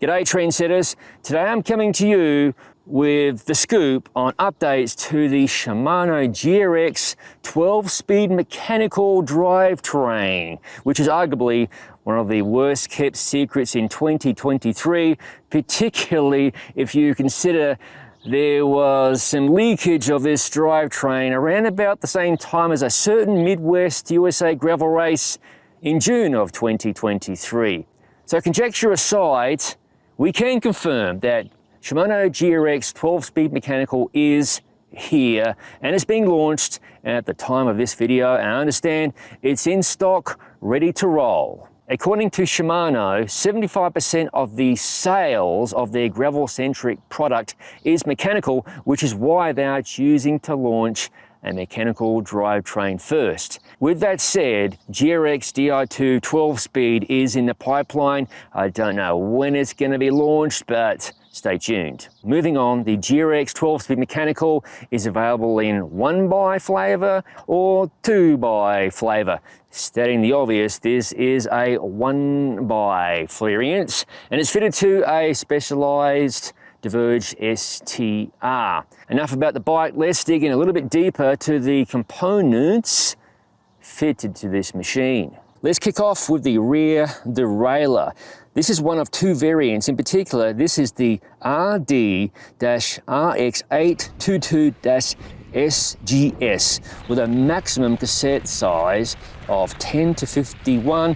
G'day trendsetters. Today I'm coming to you with the scoop on updates to the Shimano GRX 12-speed mechanical drivetrain, which is arguably one of the worst kept secrets in 2023, particularly if you consider there was some leakage of this drivetrain around about the same time as a certain Midwest USA gravel race in June of 2023. So conjecture aside, we can confirm that Shimano GRX 12-speed mechanical is here and it's being launched at the time of this video, and I understand it's in stock, ready to roll. According to Shimano, 75% of the sales of their gravel-centric product is mechanical, which is why they are choosing to launch a mechanical drivetrain first. With that said, GRX Di2 12-speed is in the pipeline. I don't know when it's going to be launched, but stay tuned. Moving on, the GRX 12-speed mechanical is available in 1x flavor or 2x flavor. Stating the obvious, this is a 1x variant and it's fitted to a specialized Diverge STR. Enough about the bike, let's dig in a little bit deeper to the components fitted to this machine. Let's kick off with the rear derailleur. This is one of two variants. In particular, this is the RX822-SGS with a maximum cassette size of 10 to 51.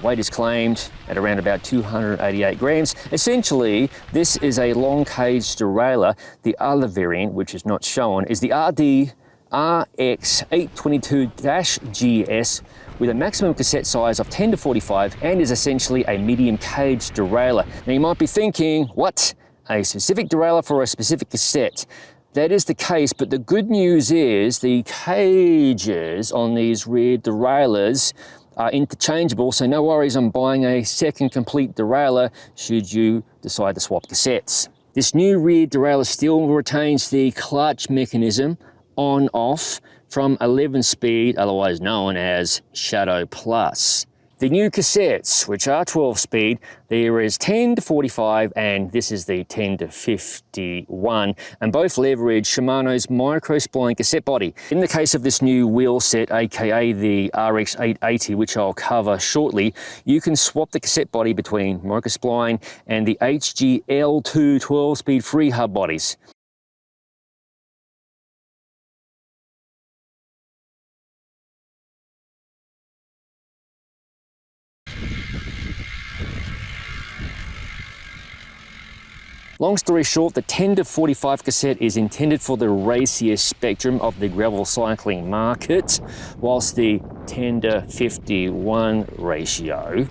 Weight is claimed at around about 288 grams. Essentially, this is a long cage derailleur. The other variant, which is not shown, is the RX822-GS with a maximum cassette size of 10 to 45 and is essentially a medium cage derailleur. Now you might be thinking, what? A specific derailleur for a specific cassette? That is the case, but the good news is the cages on these rear derailleurs are interchangeable, so no worries on buying a second complete derailleur should you decide to swap cassettes. This new rear derailleur still retains the clutch mechanism on-off from 11-speed, otherwise known as Shadow Plus. The new cassettes, which are 12-speed, there is 10 to 45 and this is the 10 to 51, and both leverage Shimano's micro-spline cassette body. In the case of this new wheelset, aka the RX880, which I'll cover shortly, you can swap the cassette body between micro-spline and the HGL2 12-speed Freehub bodies. Long story short, the 10 to 45 cassette is intended for the racier spectrum of the gravel cycling market, whilst the 10 to 51 ratio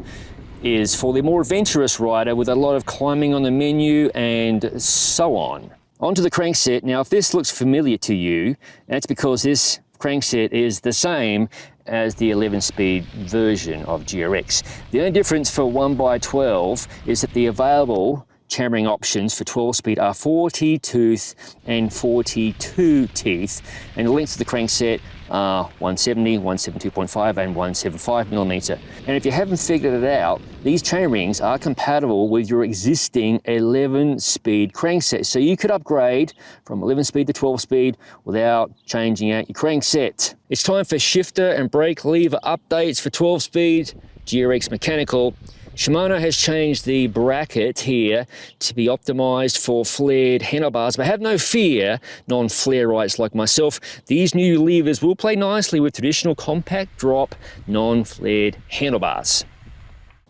is for the more adventurous rider with a lot of climbing on the menu and so on. Onto the crankset. Now, if this looks familiar to you, that's because this crankset is the same as the 11-speed version of GRX. The only difference for 1x12 is that the available chammering options for 12-speed are 40 tooth and 42 teeth, and the lengths of the crankset are 170, 172.5 and 175 millimeter. And if you haven't figured it out, these chainrings are compatible with your existing 11-speed crankset, so you could upgrade from 11-speed to 12-speed without changing out your crankset. It's time for shifter and brake lever updates for 12-speed GRX mechanical. Shimano has changed the bracket here to be optimized for flared handlebars, but have no fear, non-flare-rights like myself, these new levers will play nicely with traditional compact drop, non-flared handlebars.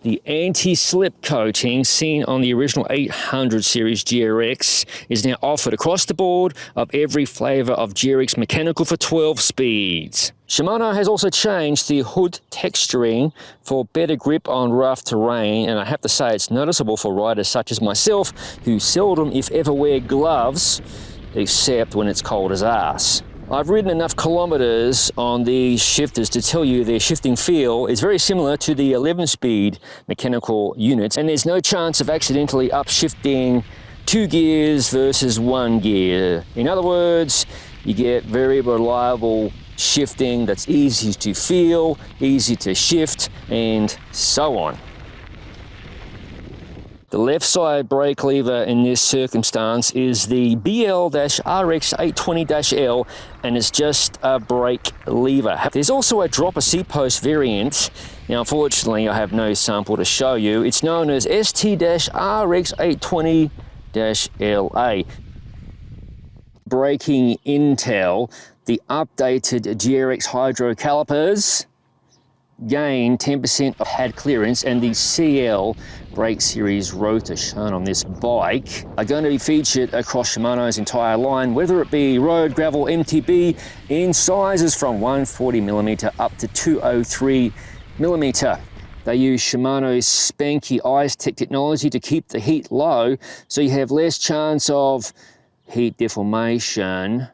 The anti-slip coating seen on the original 800 series GRX is now offered across the board of every flavor of GRX mechanical for 12 speeds. Shimano has also changed the hood texturing for better grip on rough terrain, and I have to say it's noticeable for riders such as myself who seldom, if ever, wear gloves except when it's cold as ass. I've ridden enough kilometers on these shifters to tell you their shifting feel is very similar to the 11-speed mechanical units, and there's no chance of accidentally upshifting 2 gears versus 1 gear. In other words, you get very reliable shifting that's easy to feel, easy to shift, and so on. The left side brake lever in this circumstance is the BL-RX820-L, and it's just a brake lever. There's also a dropper seat post variant. Now, unfortunately, I have no sample to show you. It's known as ST-RX820-LA. Braking intel, the updated GRX hydro calipers gain 10% of pad clearance, and the CL brake series rotor shown on this bike are going to be featured across Shimano's entire line, whether it be road, gravel, MTB, in sizes from 140mm up to 203mm. They use Shimano's spanky ice tech technology to keep the heat low, so you have less chance of heat deformation.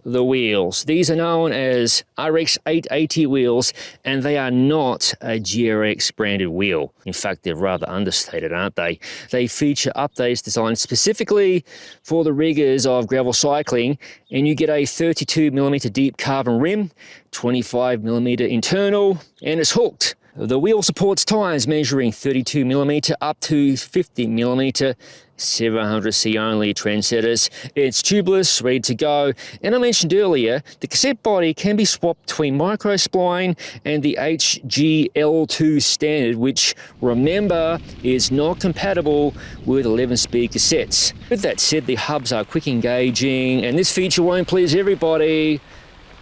The wheels. These are known as RX880 wheels, and they are not a GRX branded wheel. In fact, they're rather understated, aren't they? They feature updates designed specifically for the riggers of gravel cycling, and you get a 32mm deep carbon rim, 25mm internal, and it's hooked. The wheel supports tires measuring 32mm up to 50mm, 700C only trendsetters. It's tubeless, ready to go. And I mentioned earlier, the cassette body can be swapped between micro spline and the HGL2 standard, which, remember, is not compatible with 11-speed cassettes. With that said, the hubs are quick engaging, and this feature won't please everybody.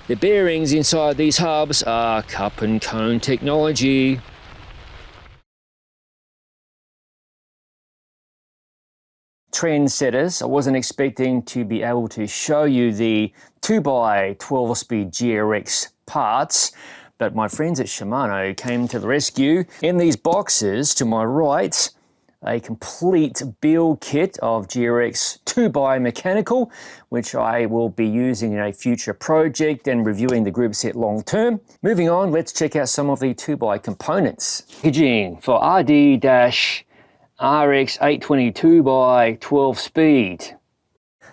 The bearings inside these hubs are cup and cone technology. Trendsetters. I wasn't expecting to be able to show you the 2x12-speed GRX parts, but my friends at Shimano came to the rescue. In these boxes to my right, a complete build kit of GRX 2x mechanical, which I will be using in a future project and reviewing the group set long term. Moving on, let's check out some of the 2x components. Hinging for RD-RX820 2x12 speed.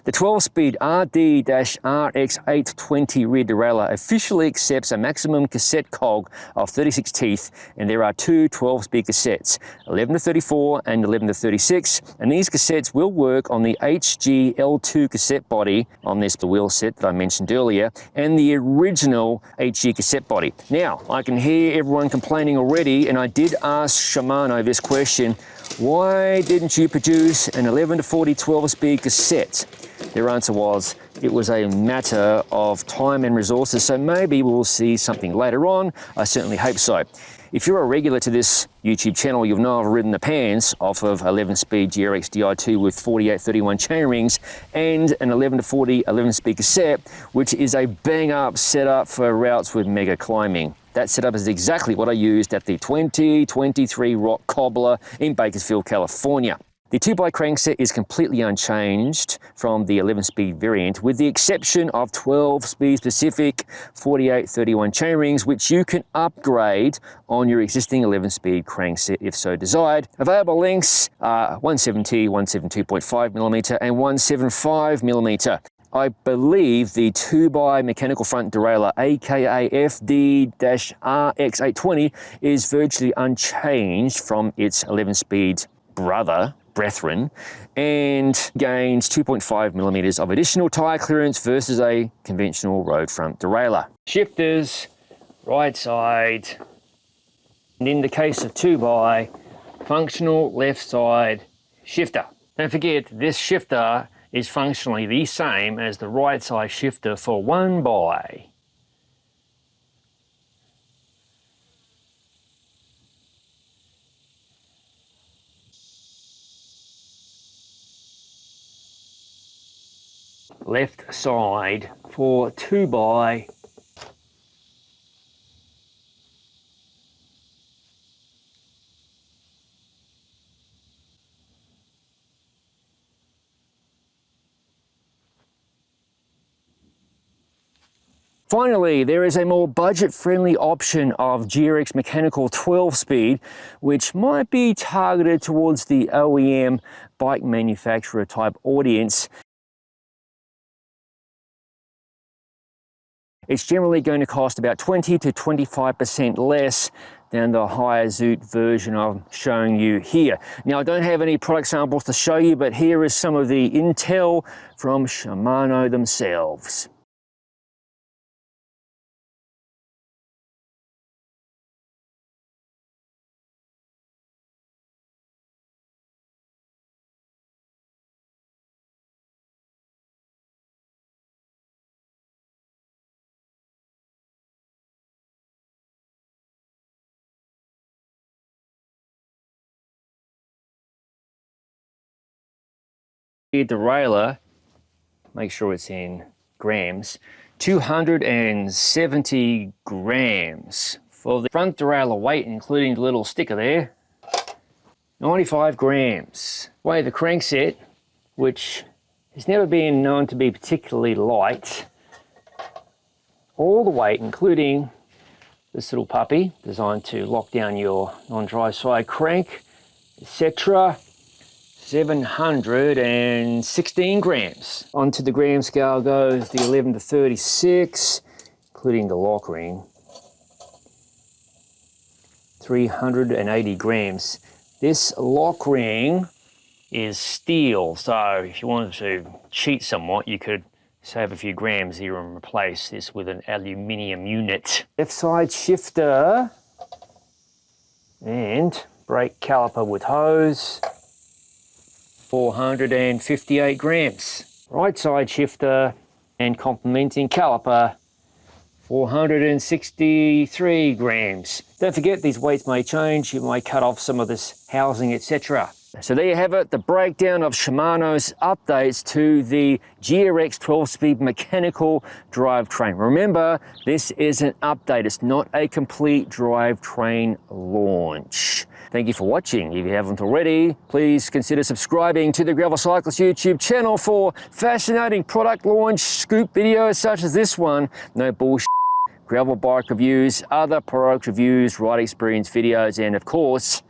The 12-speed RD-RX820 rear derailleur officially accepts a maximum cassette cog of 36 teeth, and there are two 12-speed cassettes, 11 to 34 and 11 to 36, and these cassettes will work on the HGL2 cassette body on this wheelset that I mentioned earlier, and the original HG cassette body. Now, I can hear everyone complaining already, and I did ask Shimano this question: why didn't you produce an 11 to 40 12-speed cassette? Their answer was, it was a matter of time and resources, so maybe we'll see something later on. I certainly hope so. If you're a regular to this YouTube channel, you'll know I've ridden the pants off of 11-speed GRX Di2 with 48-31 chainrings and an 11 to 40 11-speed cassette, which is a bang-up setup for routes with mega climbing. That setup is exactly what I used at the 2023 Rock Cobbler in Bakersfield, California. The 2x crankset is completely unchanged from the 11-speed variant, with the exception of 12-speed specific 48-31 chainrings, which you can upgrade on your existing 11-speed crankset if so desired. Available lengths are 170, 172.5mm and 175mm. I believe the 2x mechanical front derailleur, aka FD-RX820, is virtually unchanged from its 11-speed brethren, and gains 2.5mm of additional tyre clearance versus a conventional road front derailleur. Shifters, right side, and in the case of 2x, functional left side shifter. Don't forget, this shifter is functionally the same as the right side shifter for 1x. Left side for 2x. Finally, there is a more budget-friendly option of GRX mechanical 12-speed, which might be targeted towards the OEM bike manufacturer type audience. It's generally going to cost about 20 to 25% less than the higher Zoot version I'm showing you here. Now, I don't have any product samples to show you, but here is some of the intel from Shimano themselves. Rear Derailleur, make sure it's in grams, 270 grams. For the front derailleur weight, including the little sticker there, 95 grams. Weigh the crankset, which has never been known to be particularly light. All the weight, including this little puppy, designed to lock down your non-dry side crank, etc. 716 grams. Onto the gram scale goes the 11 to 36, including the lock ring. 380 grams. This lock ring is steel, so if you wanted to cheat somewhat, you could save a few grams here and replace this with an aluminium unit. Left side shifter and brake caliper with hose, 458 grams. Right side shifter and complementing caliper, 463 grams. Don't forget, these weights may change. You may cut off some of this housing, etc. So there you have it, the breakdown of Shimano's updates to the GRX 12-speed mechanical drivetrain. Remember, this is an update. It's not a complete drivetrain launch. Thank you for watching. If you haven't already, please consider subscribing to the Gravel Cyclist YouTube channel for fascinating product launch scoop videos such as this one. No bullshit. Gravel bike reviews, other product reviews, ride experience videos, and of course,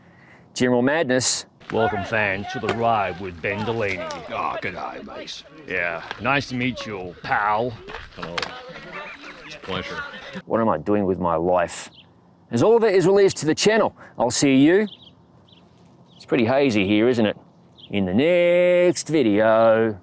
general madness. Welcome, fan, to the ride with Ben Delaney. Oh, good eye, mate. Yeah, nice to meet you, pal. Oh, it's a pleasure. What am I doing with my life? As all of it is released to the channel, I'll see you. It's pretty hazy here, isn't it? In the next video.